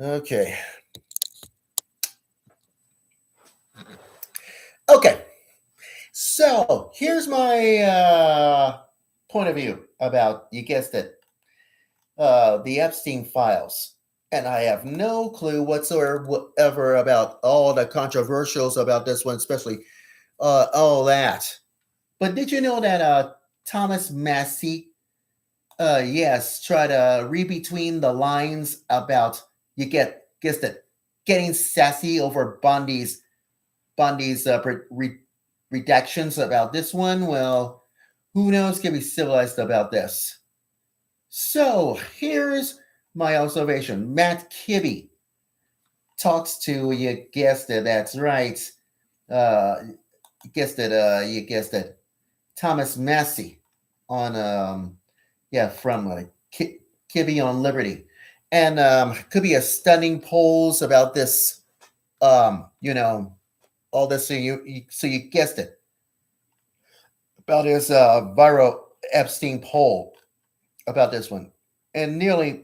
Okay. Okay. So here's my point of view about, you guessed it, the Epstein files. And I have no clue whatsoever about all the controversials about this one, especially all that. But did you know that Thomas Massey, yes, try to read between the lines about, guessed it, getting sassy over Bundy's redactions about this one? Well, who knows can be civilized about this. So here's my observation. Matt Kibbe talks to, you guessed it, that's right. You guessed it, Thomas Massey on from Kibbe on Liberty. And could be a stunning polls about this, all this, so you guessed it, about his viral Epstein poll about this one, and nearly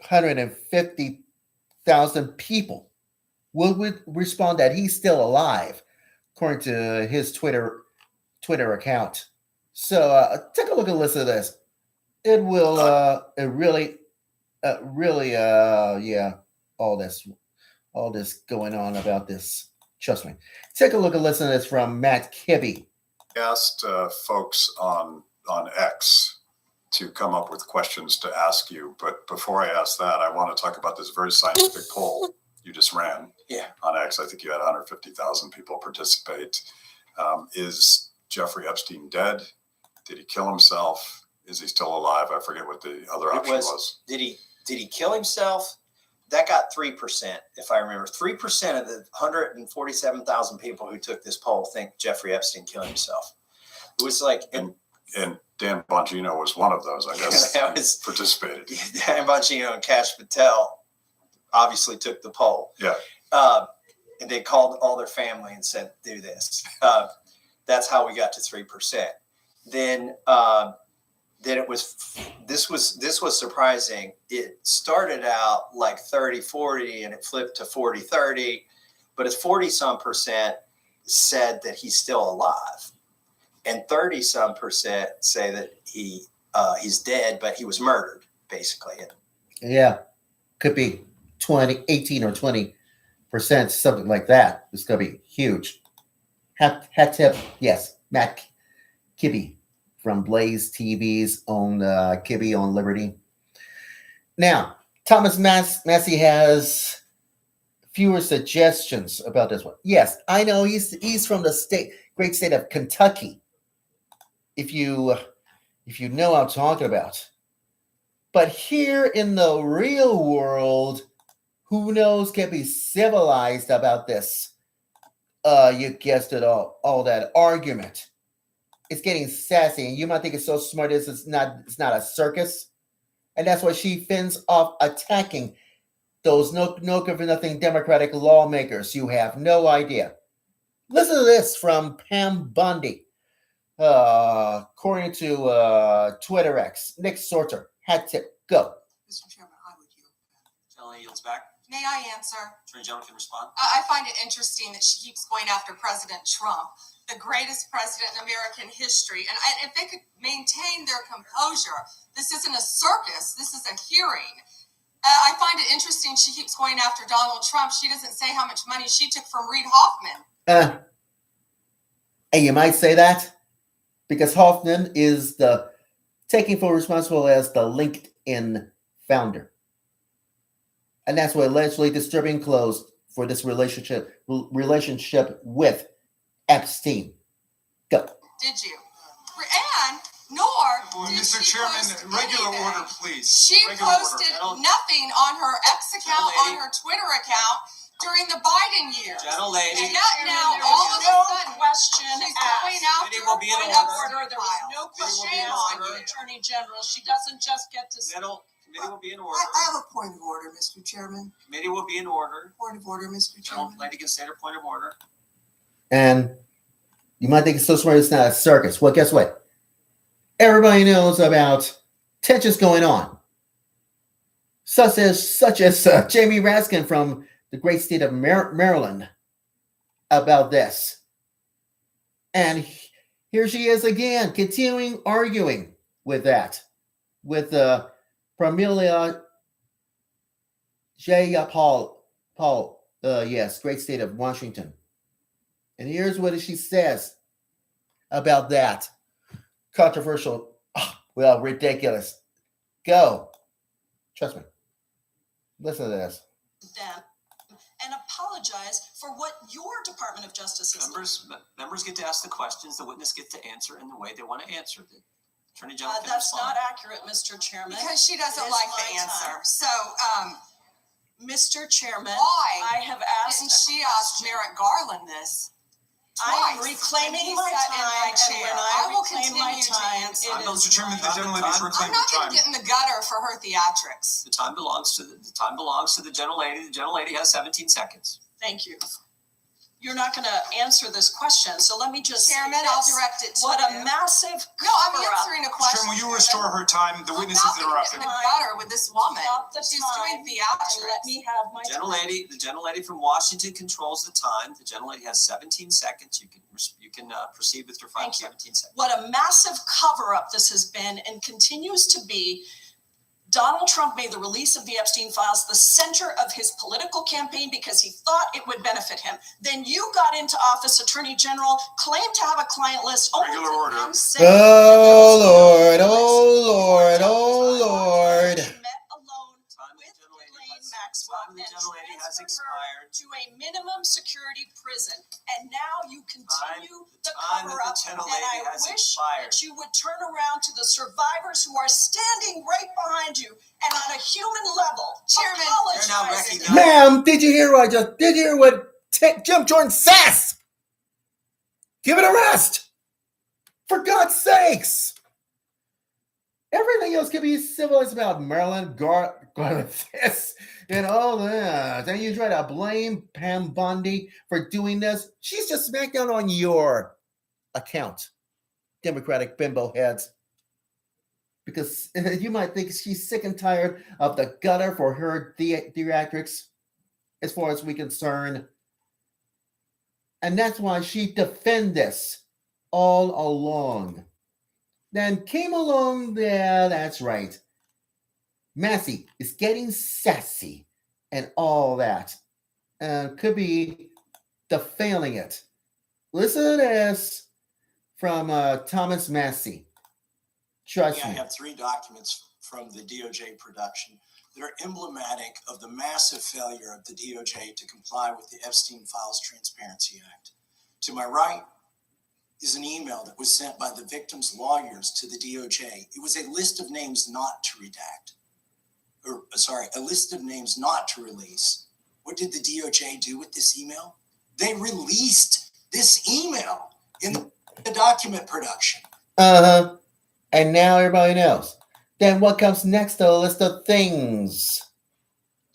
150,000 people would respond that he's still alive, according to his Twitter account. So take a look at a list of this. It will all this going on about this. Trust me. Take a look at listen to this from Matt Kibbe. Asked folks on X to come up with questions to ask you, but before I ask that, I want to talk about this very scientific poll you just ran on X. I think you had 150,000 people participate. Is Jeffrey Epstein dead? Did he kill himself? Is he still alive? I forget what the other option was. Did he kill himself? That got 3%, if I remember. 3% of the 147,000 people who took this poll think Jeffrey Epstein killed himself. It was like, and Dan Bongino was one of those, I guess. Participated. Dan Bongino and Kash Patel obviously took the poll. Yeah. And they called all their family and said, "Do this." That's how we got to 3%. Then this was surprising. It started out like 30-40 and it flipped to 40-30, but it's 40-some% said that he's still alive, and 30-some% say that he's dead, but he was murdered, basically. Yeah, could be 18 or 20%, something like that. It's gonna be huge. Hat tip, yes, Matt Kibbe from Blaze TV's own Kibbe on Liberty. Now, Thomas Massey has fewer suggestions about this one. Yes, I know he's from the great state of Kentucky. If you know what I'm talking about. But here in the real world, who knows can be civilized about this? You guessed it all that argument. It's getting sassy, and you might think it's so smart. It's not a circus, and that's why she fins off attacking those no good for nothing Democratic lawmakers. You have no idea. Listen to this from Pam Bundy, according to Twitter X. Nick Sorter, hat tip, go. Mr. Chairman, I would yield. Gentleman yields back. May I answer? Attorney General can respond. I find it interesting that she keeps going after President Trump, the greatest president in American history. And if they could maintain their composure, this isn't a circus, this is a hearing. I find it interesting she keeps going after Donald Trump. She doesn't say how much money she took from Reid Hoffman. And you might say that because Hoffman is the taking full responsibility as the LinkedIn founder. And that's what allegedly disturbing closed for this relationship with Epstein. Go. Did you? And nor did Mr. she Chairman, post regular anything. order, please. She Regular posted order. nothing on her X account, on her Twitter account during the Biden years. Gentle lady. And yet now, all of a sudden, question she's asked. going after Committee will be in Point a of order. order. There was no question on the Attorney General. She doesn't just get to say. Committee will be in order. I have a point of order, Mr. Chairman. Committee will be in order. Point of order, Mr. Gentle Chairman. lady can say her point of order. And you might think it's so smart it's not a circus. Well, guess what? Everybody knows about tensions going on. such as Jamie Raskin from the great state of Maryland about this. And here she is again, continuing arguing with that, with Pramelia J. Paul, yes, great state of Washington. And here's what she says about that. Controversial, well, ridiculous. Go. Trust me. Listen to this. Them and apologize for what your Department of Justice has done. Members get to ask the questions, the witness gets to answer in the way they want to answer. The Attorney General can That's respond. not accurate, Mr. Chairman. Because she doesn't It is like my the answer. time. So, Mr. Chairman, why I have asked. didn't she ask Merrick Garland this? I'm twice reclaiming when he my sat in time, my and chair? when I I will reclaim my continue to time, answer. it is Mr. Chairman, the my gentlelady is I'm reclaiming not her going time. to get in the gutter for her theatrics. The time belongs to the gentlelady. The gentlelady has 17 seconds. Thank you. You're not going to answer this question, so let me just say Chairman, this. I'll direct it to What you. a massive No, I'm cover-up. answering a Mr. question. Chairman, will you restore her time? The witness is I'm not interrupted. going to get in the gutter with this woman. Stop the She's time doing and let theatrics. me have my time. The gentlelady from Washington controls the time. The gentlelady has 17 seconds. You can proceed with your final Thank you. 17 seconds. What a massive cover-up this has been and continues to be. Donald Trump made the release of the Epstein Files the center of his political campaign because he thought it would benefit him. Then you got into office, Attorney General, claimed to have a client list. Only Regular to order. then say Oh, that there was no Lord, list. oh, Lord, You are oh, telling Lord. us you met alone Time of the with gentlelady Ghislaine has- Maxwell time of the and gentlelady has transferred her expired. to a minimum security prison. And now you continue the time of the cover-up. And gentlelady I has wish expired. that you would turn around to the survivors who are standing right behind you and on a human level, Chairman, you're now apologize. recognized. Ma'am, did you hear what Jim Jordan says? Give it a rest. For God's sakes. Everything else can be civilized about Maryland, Garland, this, and all that. Then you try to blame Pam Bondi for doing this. She's just smacked down on your account, Democratic bimbo heads. Because you might think she's sick and tired of the gutter for her theatrics, as far as we're concerned. And that's why she defended this all along. Then came along there, that's right. Massey is getting sassy and all that. Could be defailing it. Listen to this from Thomas Massey. Trust I me. have 3 documents from the DOJ production that are emblematic of the massive failure of the DOJ to comply with the Epstein Files Transparency Act. To my right is an email that was sent by the victims' lawyers to the DOJ. It was a list of names not to redact. A list of names not to release. What did the DOJ do with this email? They released this email in the document production. Uh-huh. And now everybody knows. Then what comes next to the list of things?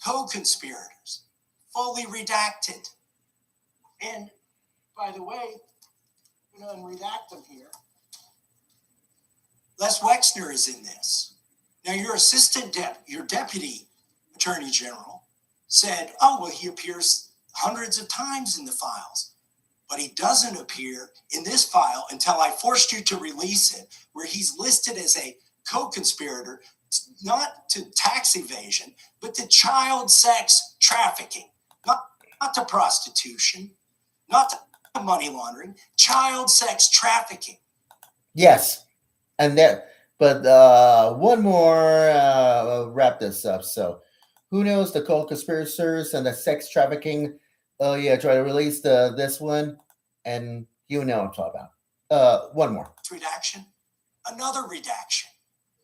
Co-conspirators, fully redacted. And by the way, we're going to unredact them here. Les Wexner is in this. Now, your deputy attorney general said, oh, well, he appears hundreds of times in the files, but he doesn't appear in this file until I forced you to release it, where he's listed as a co-conspirator, not to tax evasion, but to child sex trafficking, not to prostitution, not to money laundering, child sex trafficking. Yes. And that, but one more, wrap this up. So who knows the co-conspirators and the sex trafficking? Oh yeah, try to release this one, and you know what I'm talking about. One more. Redaction, another redaction.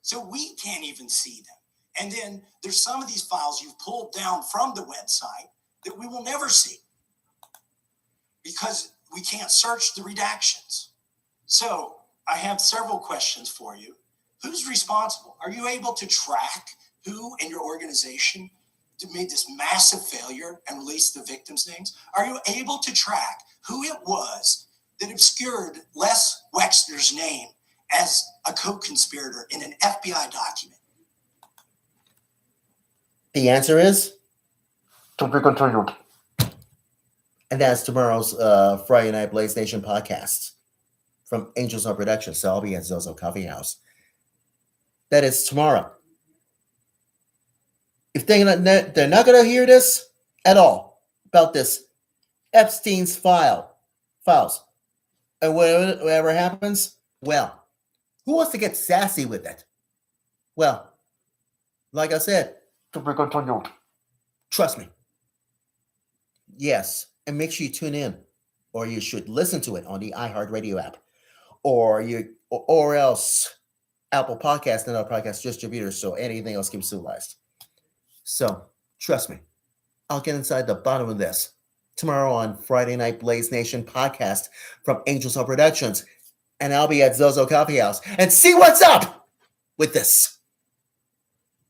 So we can't even see them. And then there's some of these files you've pulled down from the website that we will never see because we can't search the redactions. So I have several questions for you. Who's responsible? Are you able to track who in your organization made this massive failure and released the victims' names? Are you able to track who it was that obscured Les Wexner's name as a co-conspirator in an FBI document? The answer is to be continued. And that's tomorrow's Friday Night BlazeNation podcast from Angels on Production. So I'll be at Zozo Coffee House. That is tomorrow. If they're not going to hear this at all about this Epstein's files, and whatever happens, well, who wants to get sassy with it? Well, like I said, to be continued. Trust me. Yes, and make sure you tune in, or you should listen to it on the iHeartRadio app, or else Apple Podcast and other podcast distributors, so anything else can be civilized. So, trust me, I'll get inside the bottom of this tomorrow on Friday Night BlazeNation podcast from Angels on Productions, and I'll be at Zozo Coffee House and see what's up with this.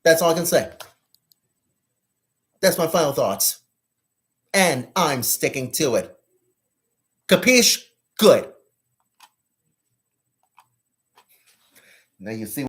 That's all I can say. That's my final thoughts. And I'm sticking to it. Capiche? Good. Now you see